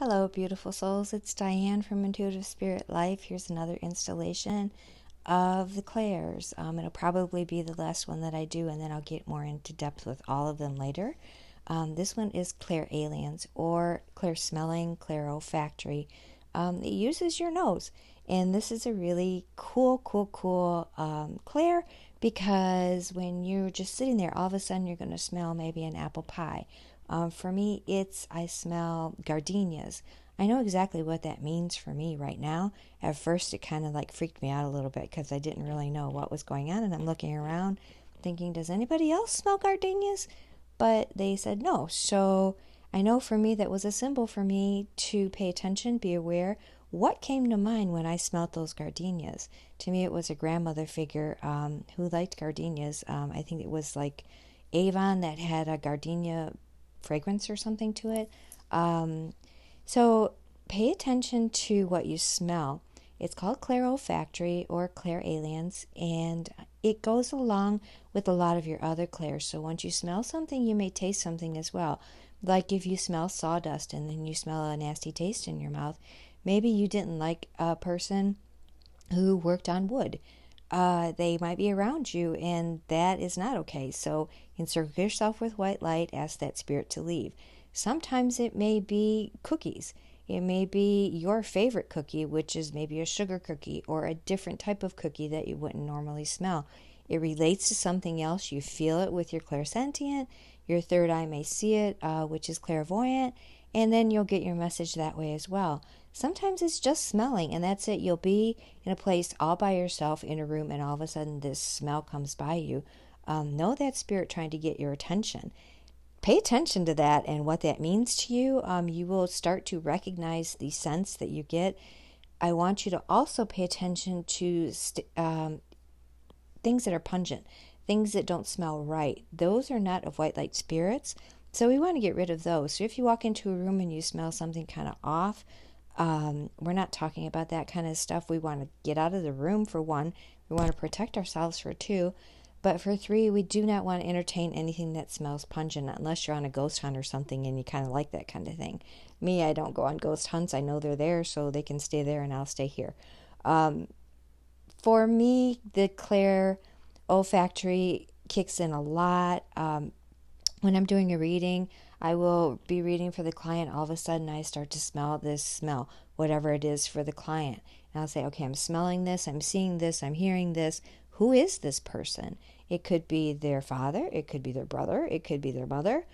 Hello, beautiful souls. It's Diane from Intuitive Spirit Life. Here's another installation of the clairs. It'll probably be the last one that I do, and then I'll get more into depth with all of them later. This one is Clairalience, or Clair Smelling, Clair Olfactory. It uses your nose, and this is a really cool clair, because when you're just sitting there, all of a sudden you're going to smell maybe an apple pie. For me, I smell gardenias. I know exactly what that means for me right now. At first, it kind of like freaked me out a little bit because I didn't really know what was going on. And I'm looking around thinking, does anybody else smell gardenias? But they said no. So I know for me, that was a symbol for me to pay attention, be aware. What came to mind when I smelled those gardenias? To me, it was a grandmother figure who liked gardenias. I think it was like Avon that had a gardenia fragrance or something to it. So pay attention to what you smell. It's called Clair Olfactory or Clairalience, and it goes along with a lot of your other clairs. So once you smell something, you may taste something as well. Like if you smell sawdust and then you smell a nasty taste in your mouth, maybe you didn't like a person who worked on wood. They might be around you, and that is not okay. So encircle yourself with white light, ask that spirit to leave. Sometimes it may be cookies. It may be your favorite cookie, which is maybe a sugar cookie or a different type of cookie that you wouldn't normally smell. It relates to something else. You feel it with your clairsentient. Your third eye may see it, which is clairvoyant, and then you'll get your message that way as well. Sometimes it's just smelling, and that's it. You'll be in a place all by yourself in a room, and all of a sudden this smell comes by you. Know that spirit trying to get your attention. Pay attention to that and what that means to you. You will start to recognize the sense that you get. I want you to also pay attention to things that are pungent, things that don't smell right. Those are not of white light spirits, so we want to get rid of those. So if you walk into a room and you smell something kind of off, we're not talking about that kind of stuff. We want to get out of the room, for one. We want to protect ourselves, for two. But for three, we do not want to entertain anything that smells pungent, unless you're on a ghost hunt or something and you kind of like that kind of thing. Me, I don't go on ghost hunts. I know they're there, so they can stay there and I'll stay here. For me, the Clair olfactory kicks in a lot. When I'm doing a reading, I will be reading for the client. All of a sudden, I start to smell this smell, whatever it is for the client. And I'll say, okay, I'm smelling this, I'm seeing this, I'm hearing this. Who is this person? It could be their father, it could be their brother, it could be their mother.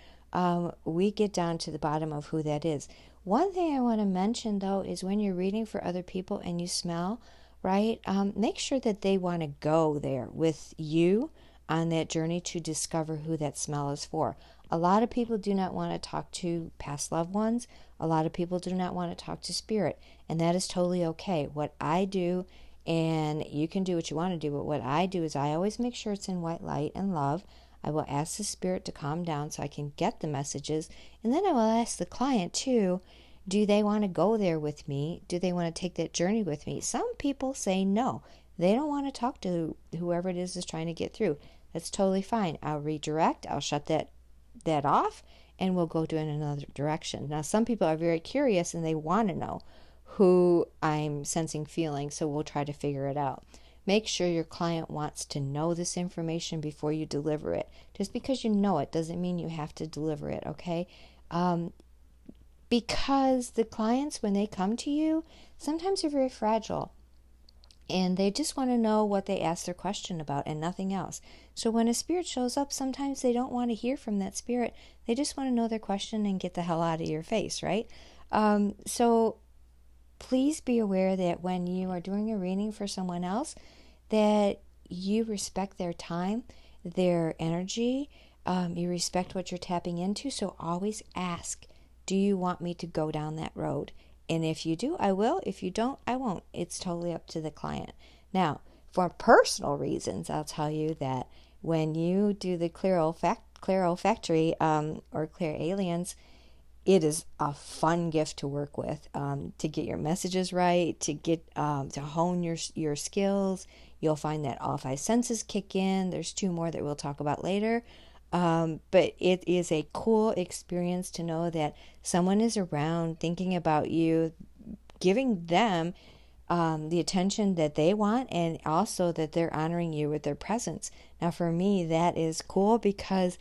We get down to the bottom of who that is. One thing I want to mention, though, is when you're reading for other people and you smell, right, make sure that they want to go there with you on that journey to discover who that smell is for. A lot of people do not want to talk to past loved ones. A lot of people do not want to talk to spirit, and that is totally okay. What I do, and you can do what you want to do, but what I do is I always make sure it's in white light and love. I will ask the spirit to calm down so I can get the messages, and then I will ask the client too, do they want to go there with me? Do they want to take that journey with me? Some people say no. They don't want to talk to whoever it is trying to get through. That's totally fine. I'll redirect. I'll shut that off, and we'll go to in another direction. Now, some people are very curious and they want to know who I'm sensing, feeling, so we'll try to figure it out. Make sure your client wants to know this information before you deliver it. Just because you know it doesn't mean you have to deliver it, okay? Because the clients, when they come to you, sometimes they're very fragile. And they just want to know what they asked their question about and nothing else. So when a spirit shows up, sometimes they don't want to hear from that spirit. They just want to know their question and get the hell out of your face, right? So please be aware that when you are doing a reading for someone else, that you respect their time, their energy, you respect what you're tapping into. So always ask, do you want me to go down that road? And if you do, I will. If you don't, I won't. It's totally up to the client. Now, for personal reasons, I'll tell you that when you do the Clair olfactory or Clairalience, it is a fun gift to work with, to get your messages right, to get to hone your skills. You'll find that all five senses kick in. There's two more that we'll talk about later. But it is a cool experience to know that someone is around thinking about you, giving them the attention that they want, and also that they're honoring you with their presence. Now, for me, that is cool because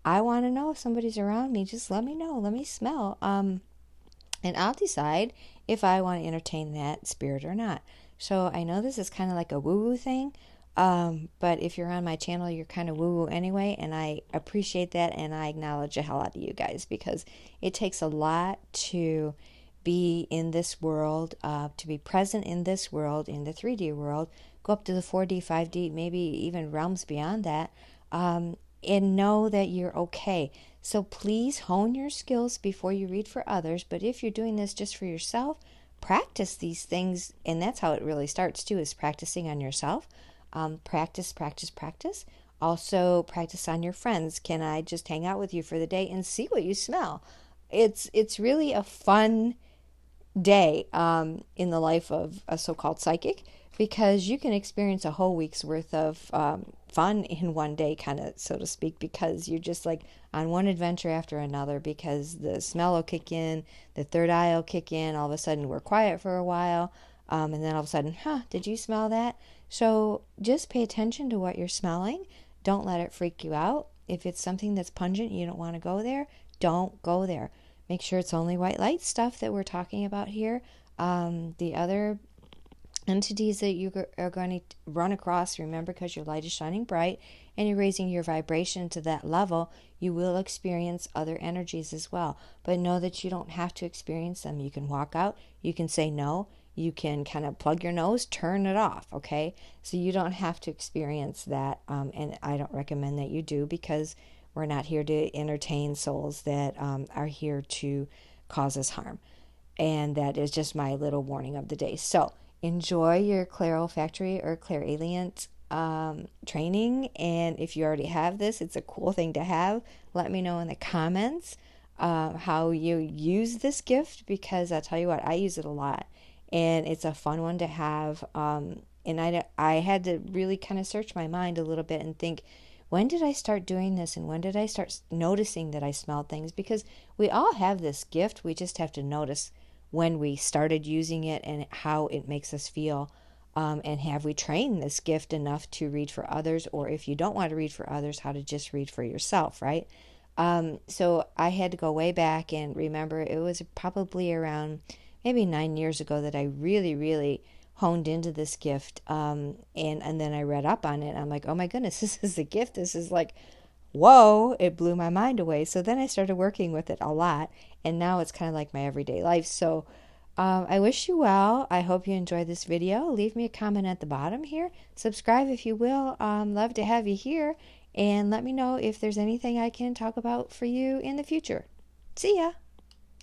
I want to know if somebody's around me. Just let me know. Let me smell. And I'll decide if I want to entertain that spirit or not. So I know this is kind of like a woo-woo thing, but if you're on my channel, you're kind of woo-woo anyway, and I appreciate that, and I acknowledge the hell out of you guys because it takes a lot to be in this world, to be present in this world, in the 3D world, go up to the 4D, 5D, maybe even realms beyond that, and know that you're okay. So please hone your skills before you read for others. But if you're doing this just for yourself, practice these things. And that's how it really starts too, is practicing on yourself. Practice, practice, practice. Also practice on your friends. Can I just hang out with you for the day and see what you smell? It's really a fun day in the life of a so-called psychic, because you can experience a whole week's worth of fun in one day, kind of, so to speak, because you're just like on one adventure after another, because the smell will kick in, the third eye will kick in, all of a sudden we're quiet for a while, and then all of a sudden, did you smell that? So just pay attention to what you're smelling. Don't let it freak you out. If it's something that's pungent, you don't want to go there, don't go there. Make sure it's only white light stuff that we're talking about here. The other entities that you are going to run across, remember, because your light is shining bright and you're raising your vibration to that level, you will experience other energies as well. But know that you don't have to experience them. You can walk out, you can say no, you can kind of plug your nose, turn it off, okay? So you don't have to experience that, and I don't recommend that you do, because we're not here to entertain souls that are here to cause us harm. And that is just my little warning of the day. So enjoy your clairolfactory or clairalience training. And if you already have this, it's a cool thing to have. Let me know in the comments how you use this gift, because I'll tell you what, I use it a lot. And it's a fun one to have. And I had to really kind of search my mind a little bit and think, when did I start doing this, and when did I start noticing that I smelled things? Because we all have this gift. We just have to notice when we started using it and how it makes us feel. And have we trained this gift enough to read for others? Or if you don't want to read for others, how to just read for yourself, right? So I had to go way back and remember, it was probably around maybe 9 years ago that I really, really honed into this gift, and then I read up on it. I'm like, oh my goodness, this is a gift. This is like, whoa, it blew my mind away. So then I started working with it a lot, and now it's kind of like my everyday life. So I wish you well. I hope you enjoyed this video. Leave me a comment at the bottom here. Subscribe if you will. Love to have you here, and let me know if there's anything I can talk about for you in the future. See ya.